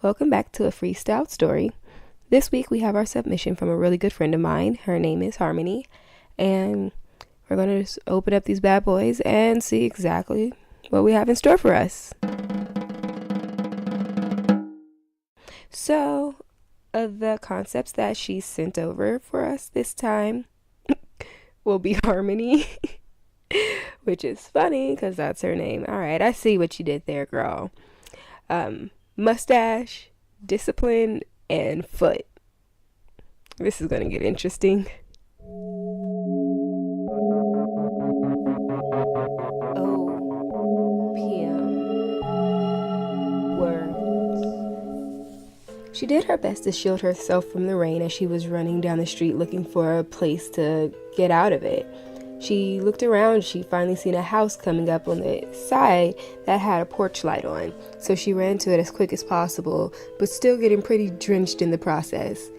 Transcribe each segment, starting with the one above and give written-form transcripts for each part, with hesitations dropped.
Welcome back to a freestyle story. This week we have our submission from a really good friend of mine. Her name is Harmony, and we're going to just open up these bad boys and see exactly what we have in store for us. So, the concepts that she sent over for us this time will be Harmony, which is funny because that's her name. All right, I see what you did there, girl. Mustache, discipline, and foot. This is going to get interesting. OPM. Words. She did her best to shield herself from the rain as she was running down the street looking for a place to get out of it. She looked around. She finally seen a house coming up on the side that had a porch light on. So she ran to it as quick as possible, but still getting pretty drenched in the process.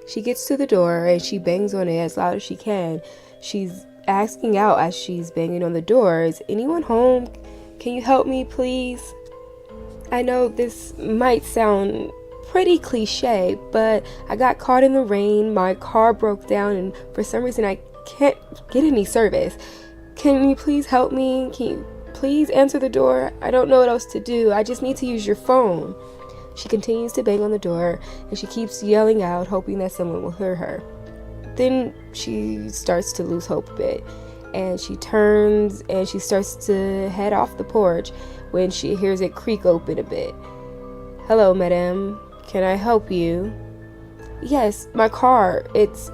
She gets to the door and she bangs on it as loud as she can. She's asking out as she's banging on the door, "Is anyone home? Can you help me, please?" I know this might sound pretty cliche, but I got caught in the rain. My car broke down and for some reason I can't get any service. Can you please help me? Can you please answer the door? I don't know what else to do. I just need to use your phone. She continues to bang on the door and she keeps yelling out, hoping that someone will hear her. Then she starts to lose hope a bit, and she turns and she starts to head off the porch when she hears it creak open a bit. "Hello, madam. Can I help you?" "Yes, my car. It's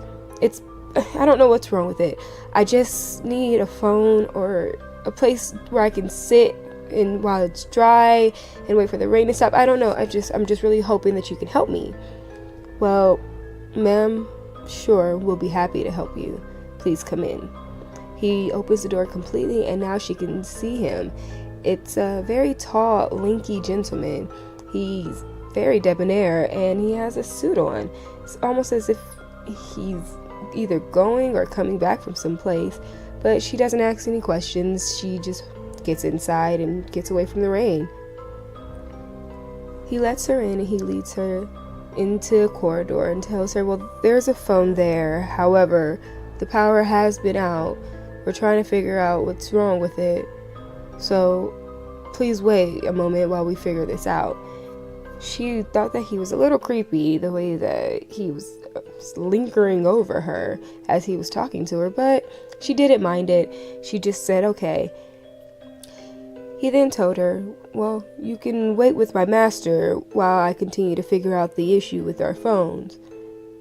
I don't know what's wrong with it. I just need a phone or a place where I can sit and while it's dry and wait for the rain to stop. I don't know. I'm just really hoping that you can help me." "Well, ma'am, sure, we'll be happy to help you. Please come in." He opens the door completely and now she can see him. It's a very tall, lanky gentleman. He's very debonair and he has a suit on. It's almost as if he's either going or coming back from someplace, but she doesn't ask any questions. She just gets inside and gets away from the rain. He lets her in and he leads her into a corridor and tells her, "Well, there's a phone there. However, the power has been out. We're trying to figure out what's wrong with it. So please wait a moment while we figure this out." She thought that he was a little creepy, the way that he was lingering over her as he was talking to her, but she didn't mind it. She just said, "Okay." He then told her, "Well, you can wait with my master while I continue to figure out the issue with our phones.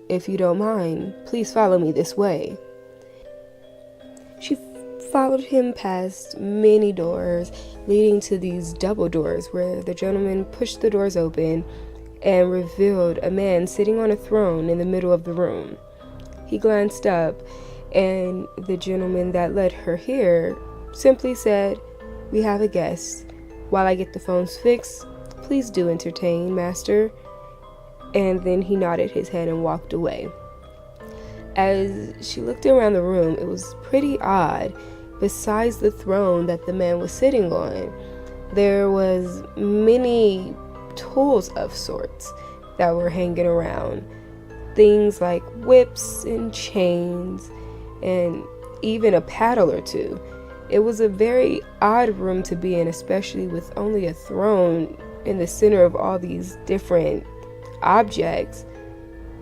If you don't mind, please follow me this way." She followed him past many doors leading to these double doors where the gentleman pushed the doors open and revealed a man sitting on a throne in the middle of the room. He glanced up and the gentleman that led her here simply said, "We have a guest. While I get the phones fixed, please do entertain, master." And then he nodded his head and walked away. As she looked around the room, it was pretty odd. Besides the throne that the man was sitting on, there was many tools of sorts that were hanging around. Things like whips and chains and even a paddle or two. It was a very odd room to be in, especially with only a throne in the center of all these different objects.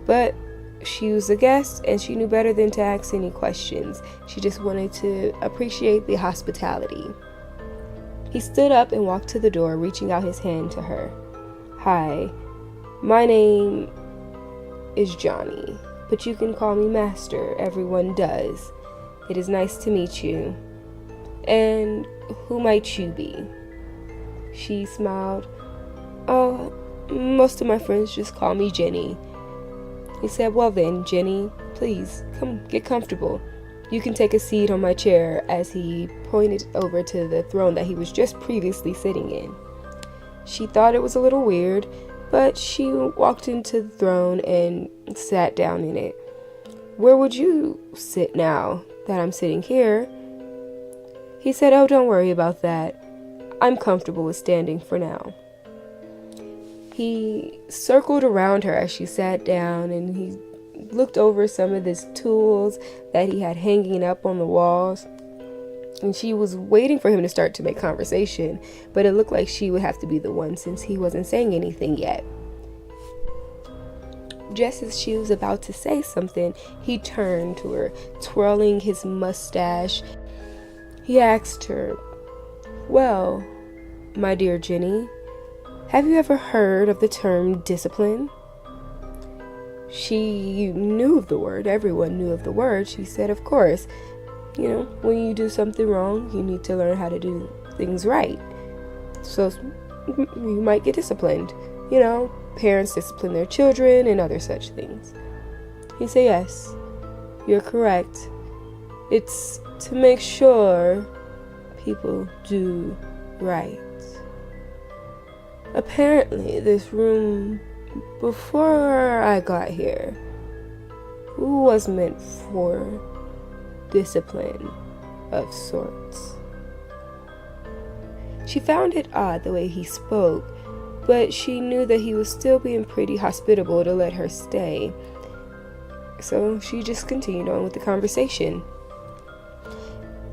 But she was a guest and she knew better than to ask any questions. She just wanted to appreciate the hospitality. He stood up and walked to the door, reaching out his hand to her. "Hi, my name is Johnny, but you can call me Master. Everyone does. It is nice to meet you. And who might you be?" She smiled. "Oh, most of my friends just call me Jenny." He said, "Well then, Jenny, please, come get comfortable. You can take a seat on my chair," as he pointed over to the throne that he was just previously sitting in. She thought it was a little weird, but she walked into the throne and sat down in it. "Where would you sit now that I'm sitting here?" He said, "Oh, don't worry about that. I'm comfortable with standing for now." He circled around her as she sat down, and he looked over some of his tools that he had hanging up on the walls. And she was waiting for him to start to make conversation, but it looked like she would have to be the one since he wasn't saying anything yet. Just as she was about to say something, he turned to her, twirling his mustache. He asked her, "Well, my dear Jenny, have you ever heard of the term discipline?" She knew of the word. Everyone knew of the word. She said, "Of course. When you do something wrong, you need to learn how to do things right. So you might get disciplined. Parents discipline their children and other such things." He said, "Yes, you're correct. It's to make sure people do right." Apparently, this room, before I got here, was meant for discipline of sorts. She found it odd the way he spoke, but she knew that he was still being pretty hospitable to let her stay. So she just continued on with the conversation.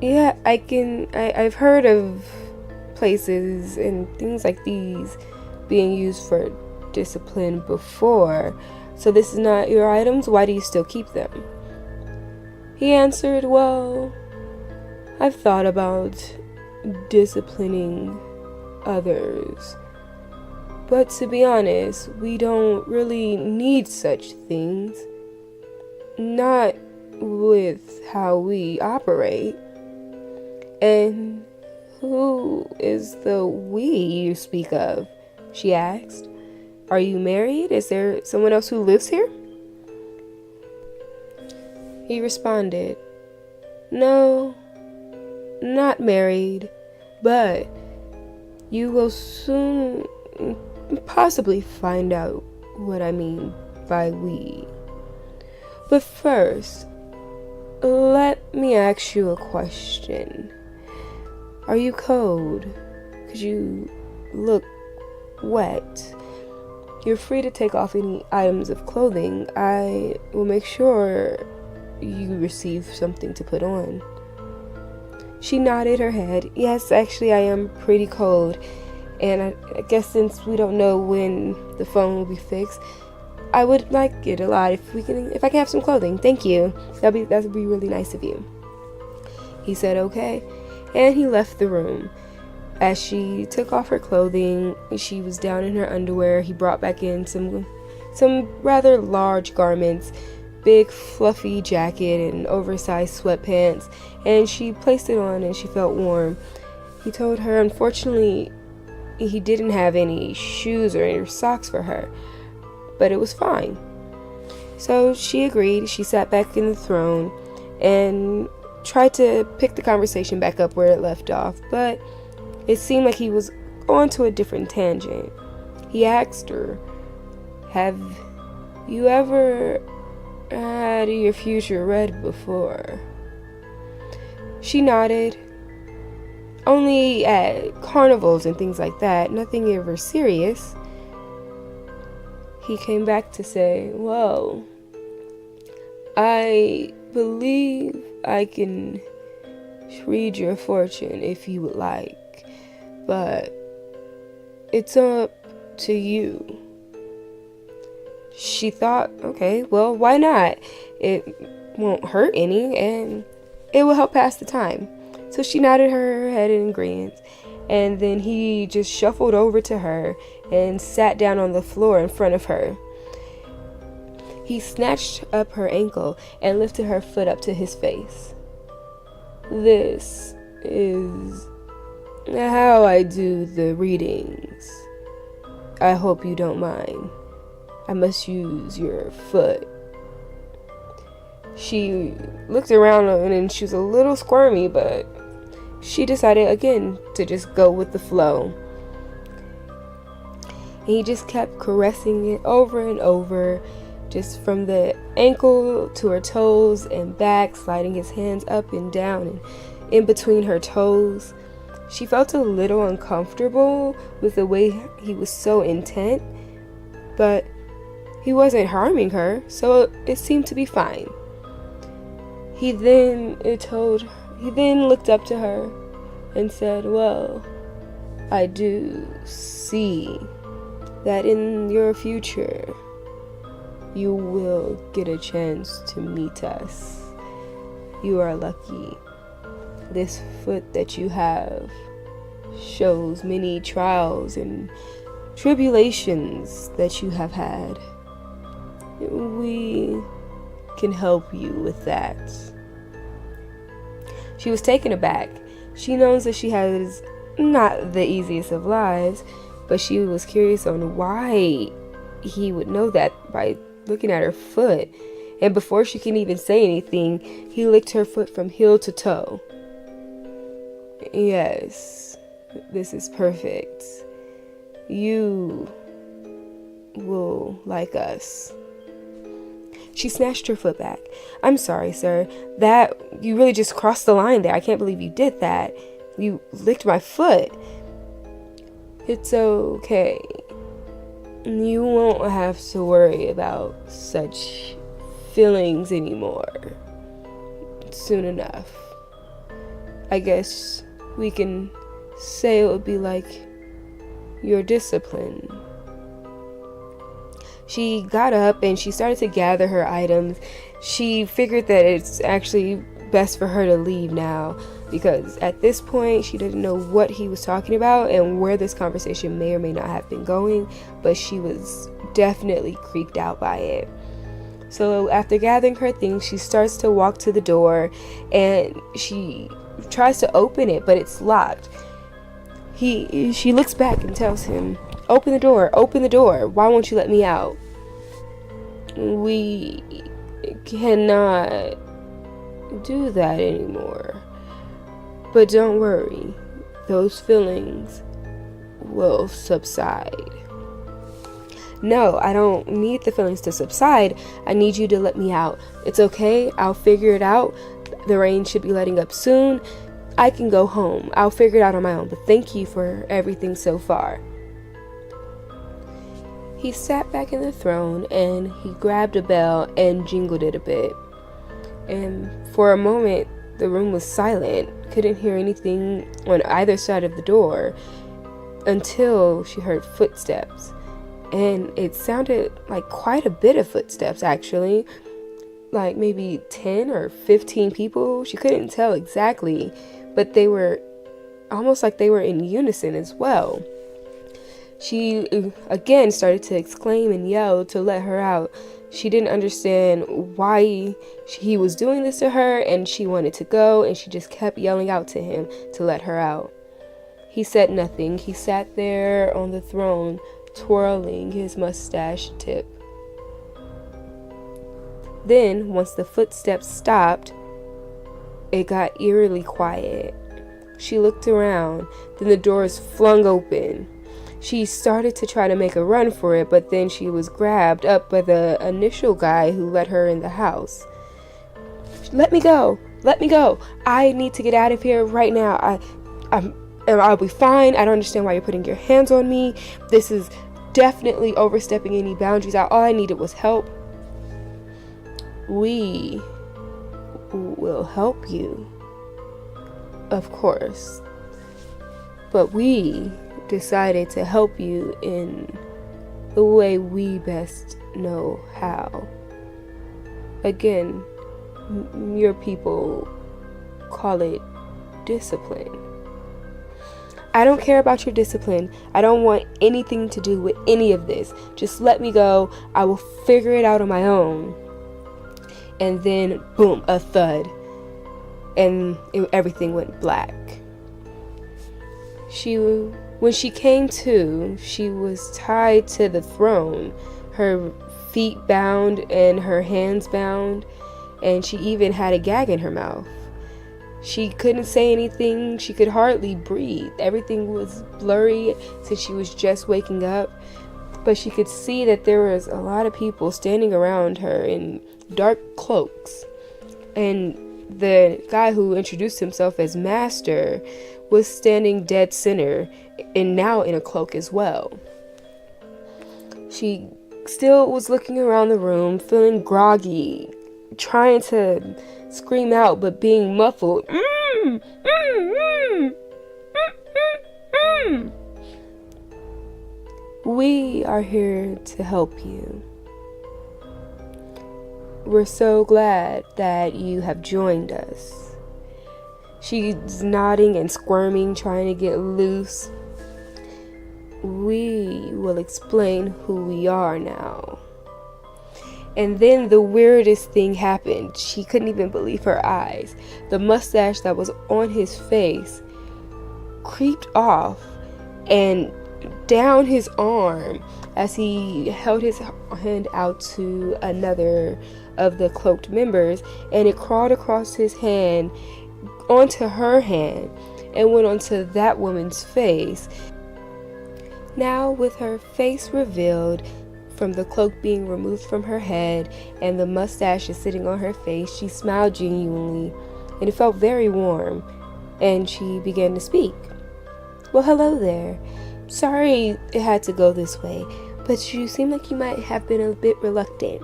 "Yeah, I've heard of places and things like these being used for discipline before. So this is not your items? Why do you still keep them?" He answered, "Well, I've thought about disciplining others. But to be honest, we don't really need such things. Not with how we operate." "And who is the we you speak of?" she asked. "Are you married? Is there someone else who lives here?" He responded, "No, not married, but you will soon possibly find out what I mean by we. But first, let me ask you a question. Are you cold? 'Cause you look wet. You're free to take off any items of clothing. I will make sure you receive something to put on." She nodded her head. "Yes, actually, I am pretty cold. And I guess since we don't know when the phone will be fixed, I would like it a lot if I can have some clothing. Thank you. That would be really nice of you." He said okay, and he left the room. As she took off her clothing, she was down in her underwear. He brought back in some rather large garments, big fluffy jacket and oversized sweatpants, and she placed it on and she felt warm. He told her unfortunately he didn't have any shoes or any socks for her, but it was fine. So she agreed. She sat back in the throne and tried to pick the conversation back up where it left off, but it seemed like he was on to a different tangent. He asked her, "Have you ever had your future read before?" She nodded. "Only at carnivals and things like that, nothing ever serious." He came back to say, "Well, I believe I can read your fortune if you would like, but it's up to you." She thought, okay, well, why not? It won't hurt any, and it will help pass the time. So she nodded her head in agreement, and then he just shuffled over to her and sat down on the floor in front of her. He snatched up her ankle and lifted her foot up to his face. "This is how I do the readings. I hope you don't mind. I must use your foot." She looked around and she was a little squirmy, but she decided again to just go with the flow. And he just kept caressing it over and over, just from the ankle to her toes and back, sliding his hands up and down and in between her toes. She felt a little uncomfortable with the way he was so intent, but he wasn't harming her, so it seemed to be fine. He then looked up to her and said, "Well, I do see that in your future you will get a chance to meet us. You are lucky. This foot that you have shows many trials and tribulations that you have had. We can help you with that." She was taken aback. She knows that she has not the easiest of lives, but she was curious on why he would know that by looking at her foot. And before she can even say anything, he licked her foot from heel to toe. "Yes, this is perfect. You will like us." She snatched her foot back. "I'm sorry, sir. You really just crossed the line there. I can't believe you did that. You licked my foot." "It's okay. You won't have to worry about such feelings anymore soon enough. I guess we can say it would be like your discipline." She got up and she started to gather her items. She figured that it's actually best for her to leave now, because at this point she didn't know what he was talking about and where this conversation may or may not have been going, but she was definitely creeped out by it. So after gathering her things, she starts to walk to the door and she tries to open it, but it's locked. She looks back and tells him, open the door, why won't you let me out?" "We cannot do that anymore. But don't worry, those feelings will subside." "No, I don't need the feelings to subside. I need you to let me out. It's okay, I'll figure it out. The rain should be letting up soon. I can go home. I'll figure it out on my own, but thank you for everything so far." He sat back in the throne and he grabbed a bell and jingled it a bit. And for a moment, the room was silent. Couldn't hear anything on either side of the door until she heard footsteps. And it sounded like quite a bit of footsteps, actually. Like maybe 10 or 15 people. She couldn't tell exactly, but they were almost like they were in unison as well. She again started to exclaim and yell to let her out. She didn't understand why he was doing this to her, and she wanted to go, and she just kept yelling out to him to let her out. He said nothing. He sat there on the throne, twirling his mustache tip. Then, once the footsteps stopped, it got eerily quiet. She looked around, then the doors flung open. She started to try to make a run for it, but then she was grabbed up by the initial guy who let her in the house. Let me go! I need to get out of here right now. I'll be fine. I don't understand why you're putting your hands on me. This is definitely overstepping any boundaries. All I needed was help." "We will help you, of course, but we decided to help you in the way we best know how. Again, your people call it discipline. I don't care about your discipline. I don't want anything to do with any of this. Just let me go. I will figure it out on my own." And then, boom, a thud. And everything went black. When she came to, she was tied to the throne, her feet bound and her hands bound, and she even had a gag in her mouth. She couldn't say anything. She could hardly breathe. Everything was blurry since she was just waking up, but she could see that there was a lot of people standing around her in dark cloaks, and the guy who introduced himself as Master was standing dead center and now in a cloak as well. She still was looking around the room, feeling groggy, trying to scream out, but being muffled. We are here to help you. We're so glad that you have joined us. She's nodding and squirming, trying to get loose. We will explain who we are now. And then the weirdest thing happened. She couldn't even believe her eyes. The mustache that was on his face creeped off and down his arm as he held his hand out to another of the cloaked members, and it crawled across his hand onto her hand and went onto that woman's face. Now, with her face revealed from the cloak being removed from her head and the mustache is sitting on her face, she smiled genuinely, and it felt very warm, and she began to speak. Well, hello there. Sorry it had to go this way, but you seem like you might have been a bit reluctant.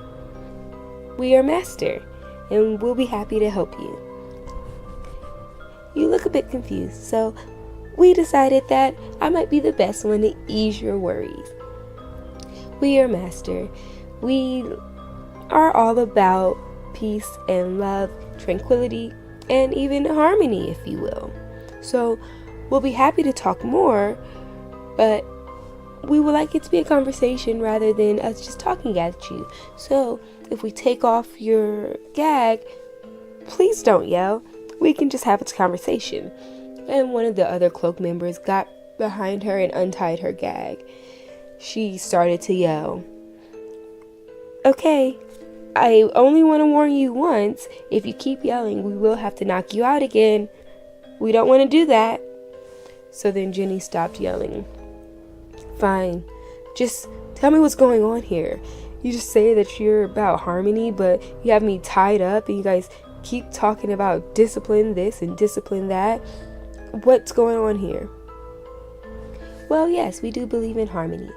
We are Master, and we'll be happy to help you. You look a bit confused, so we decided that I might be the best one to ease your worries. We are Master. We are all about peace and love, tranquility, and even harmony, if you will. So we'll be happy to talk more, but we would like it to be a conversation rather than us just talking at you. So if we take off your gag, please don't yell. We can just have a conversation. And one of the other cloak members got behind her and untied her gag. She started to yell. Okay, I only want to warn you once. If you keep yelling, we will have to knock you out again. We don't want to do that. So then Jenny stopped yelling. Fine, just tell me what's going on here. You just say that you're about harmony, but you have me tied up and you guys keep talking about discipline this and discipline that. What's going on here? Well, yes, we do believe in harmony.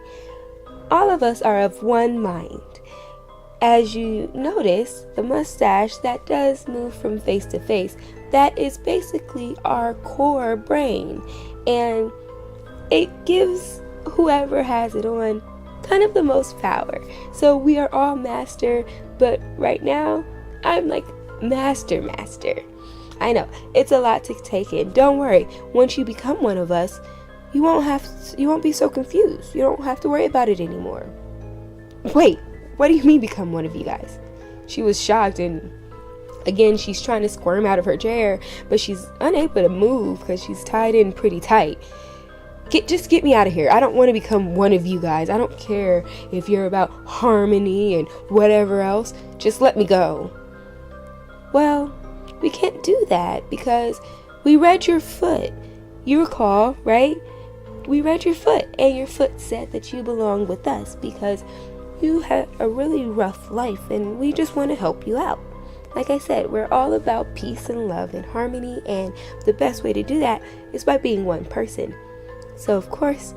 All of us are of one mind. As you notice, the mustache that does move from face to face, that is basically our core brain, and it gives whoever has it on kind of the most power. So we are all master, but right now I'm like master. I know it's a lot to take in. Don't worry, once you become one of us, you won't be so confused. You don't have to worry about it anymore. Wait, what do you mean become one of you guys? She was shocked, and again she's trying to squirm out of her chair, but she's unable to move because she's tied in pretty tight. Just get me out of here. I don't want to become one of you guys. I don't care if you're about harmony and whatever else. Just let me go. Well, we can't do that because we read your foot. You recall, right? We read your foot, and your foot said that you belong with us because you had a really rough life, and we just want to help you out. Like I said, we're all about peace and love and harmony, and the best way to do that is by being one person. So, of course,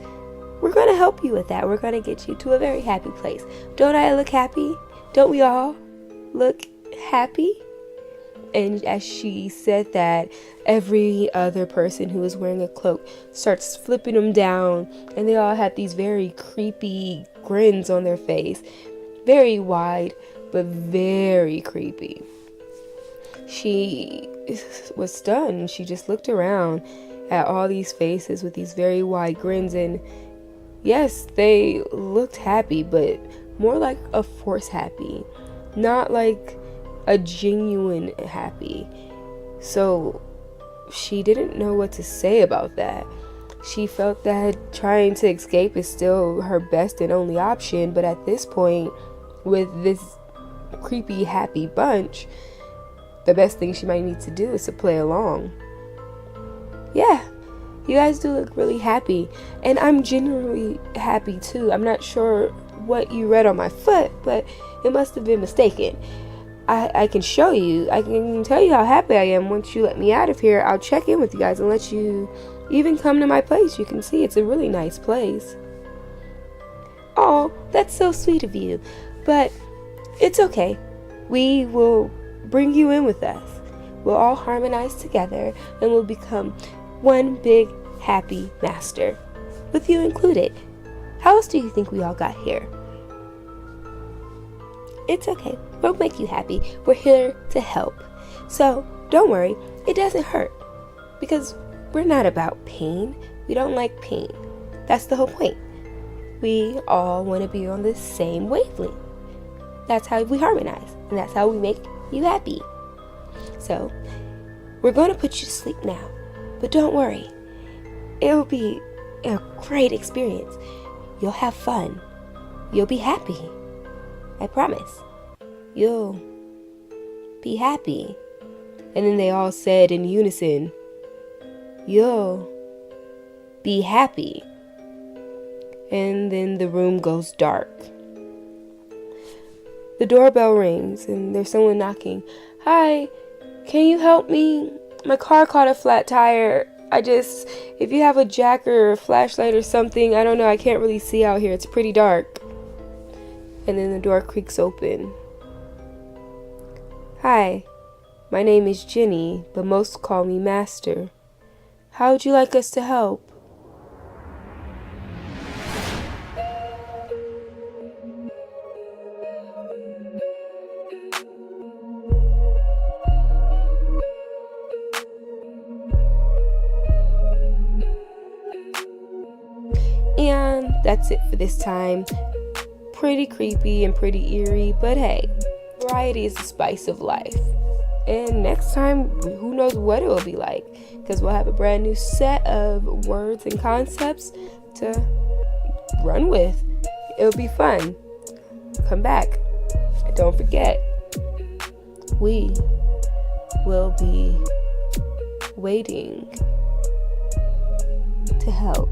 we're going to help you with that. We're going to get you to a very happy place. Don't I look happy? Don't we all look happy? And as she said that, every other person who was wearing a cloak starts flipping them down, and they all had these very creepy grins on their face. Very wide, but very creepy. She was stunned. She just looked around at all these faces with these very wide grins, and yes, they looked happy, but more like a forced happy, not like a genuine happy. So she didn't know what to say about that. She felt that trying to escape is still her best and only option, but at this point, with this creepy happy bunch, the best thing she might need to do is to play along. Yeah, you guys do look really happy, and I'm genuinely happy too. I'm not sure what you read on my foot, but it must have been mistaken. I can show you. I can tell you how happy I am once you let me out of here. I'll check in with you guys and let you even come to my place. You can see it's a really nice place. Oh, that's so sweet of you. But it's okay. We will bring you in with us. We'll all harmonize together and we'll become one big happy master, with you included. How else do you think we all got here? It's okay. We'll make you happy. We're here to help. So don't worry. It doesn't hurt. Because we're not about pain. We don't like pain. That's the whole point. We all want to be on the same wavelength. That's how we harmonize. And that's how we make you happy. So we're going to put you to sleep now. But don't worry. It will be a great experience. You'll have fun. You'll be happy. I promise. You'll be happy. And then they all said in unison, you'll be happy. And then the room goes dark. The doorbell rings and there's someone knocking. Hi, can you help me? My car caught a flat tire. If you have a jack or a flashlight or something, I don't know, I can't really see out here. It's pretty dark. And then the door creaks open. Hi, my name is Jenny, but most call me Master. How would you like us to help? And that's it for this time. Pretty creepy and pretty eerie, but hey, variety is the spice of life. And next time, who knows what it will be like, because we'll have a brand new set of words and concepts to run with. It'll be fun. Come back. And don't forget, we will be waiting to help.